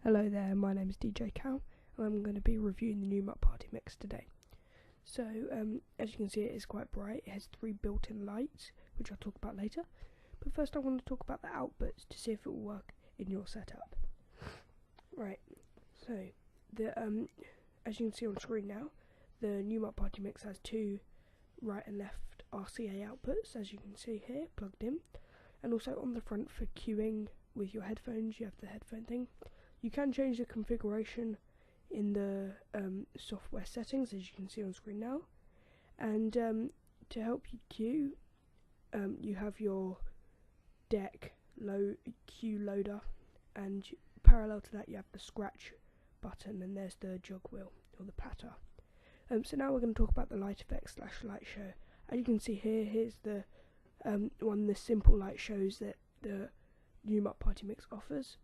Hello there, my name is DJ Cal, and I'm going to be reviewing the Numark Party mix today. So, as you can see, it is quite bright. It has 3 built-in lights, which I'll talk about later. But first I want to talk about the outputs to see if it will work in your setup. Right, so, as you can see on screen now, the Numark Party mix has 2 right and left RCA outputs, as you can see here, plugged in. And also on the front for queuing with your headphones, you have the headphone thing. You can change the configuration in the software settings, as you can see on screen now. And to help you queue, you have your deck queue loader, and parallel to that you have the scratch button, and there's the jog wheel or the platter. So now we're going to talk about the light effects / light show. As you can see here, here's the the simple light shows that the Numark Party mix offers.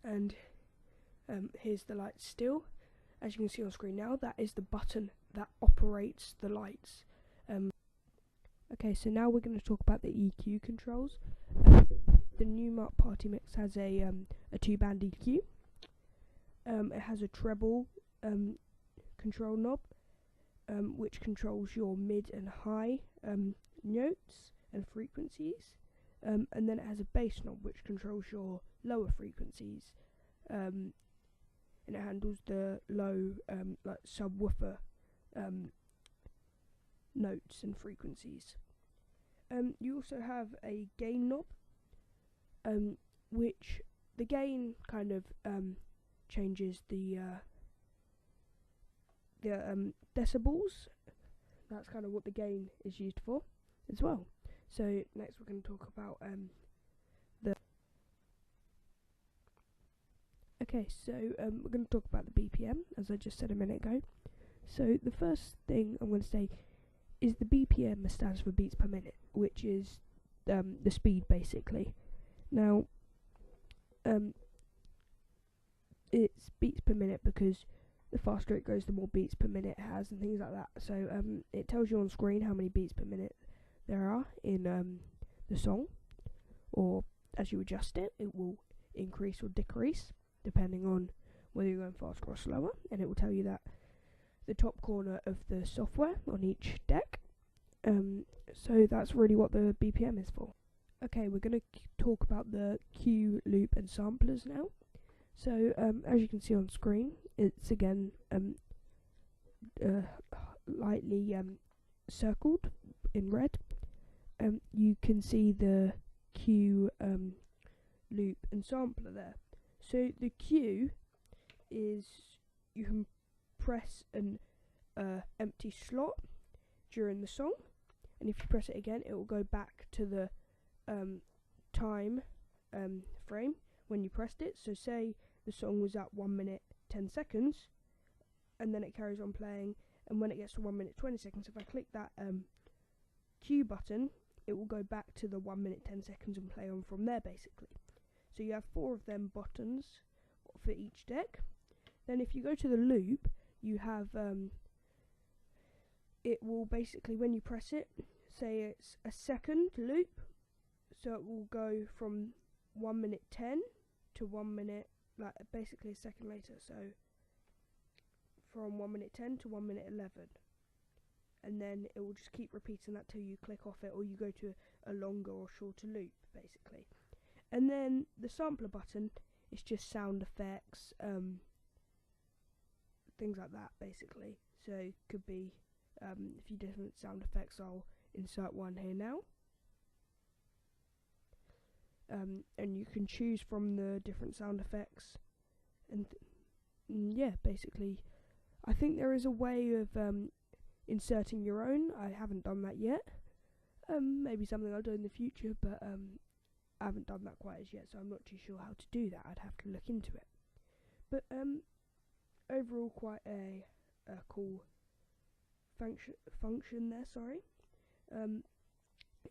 And here's the light still. As you can see on screen now, that is the button that operates the lights. Okay, so now we're going to talk about the EQ controls. The Numark Party mix has a 2-band EQ. It has a treble control knob, which controls your mid and high notes and frequencies. And then it has a bass knob which controls your lower frequencies, and it handles the low like subwoofer notes and frequencies. You also have a gain knob, which the gain kind of changes the decibels. That's kind of what the gain is used for as well. So next we're going to talk about we're going to talk about the BPM, as I just said a minute ago. So the first thing I'm going to say is the BPM stands for beats per minute, which is the speed basically. Now it's beats per minute because the faster it goes, the more beats per minute it has and things like that. So it tells you on screen how many beats per minute there are in the song, or as you adjust it, it will increase or decrease depending on whether you're going faster or slower, and it will tell you that the top corner of the software on each deck. So that's really what the BPM is for. Okay, we're going to talk about the cue, loop and samplers now. So as you can see on screen, it's again lightly circled in red. You can see the cue, loop and sampler there. So the cue is you can press an empty slot during the song, and if you press it again, it will go back to the time frame when you pressed it. So say the song was at 1 minute 10 seconds, and then it carries on playing, and when it gets to 1 minute 20 seconds, if I click that cue button, it will go back to the 1 minute 10 seconds and play on from there basically. So you have 4 of them buttons for each deck. Then if you go to the loop, you have it will basically, when you press it, say it's a second loop, so it will go from 1 minute 10 to 1 minute, like basically a second later, so from 1 minute 10 to 1 minute 11. And then it will just keep repeating that till you click off it, or you go to a longer or shorter loop basically. And then the sampler button is just sound effects, things like that basically. So it could be a few different sound effects. I'll insert one here now. And you can choose from the different sound effects, and yeah, basically I think there is a way of inserting your own. I haven't done that yet. Maybe something I'll do in the future, but I haven't done that quite as yet, so I'm not too sure how to do that. I'd have to look into it. But overall, quite a cool function there. Sorry.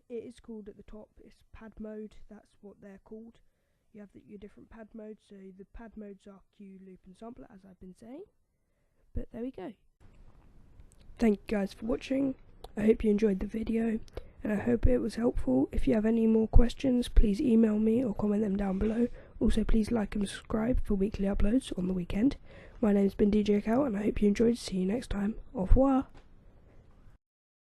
It is called at the top, it's pad mode, that's what they're called. You have your different pad modes, so the pad modes are cue, loop and sampler, as I've been saying. But there we go. Thank you guys for watching. I hope you enjoyed the video, and I hope it was helpful. If you have any more questions, please email me or comment them down below, Also, please like and subscribe for weekly uploads on the weekend. My name's been DJ Cal, and I hope you enjoyed. See you next time. Au revoir.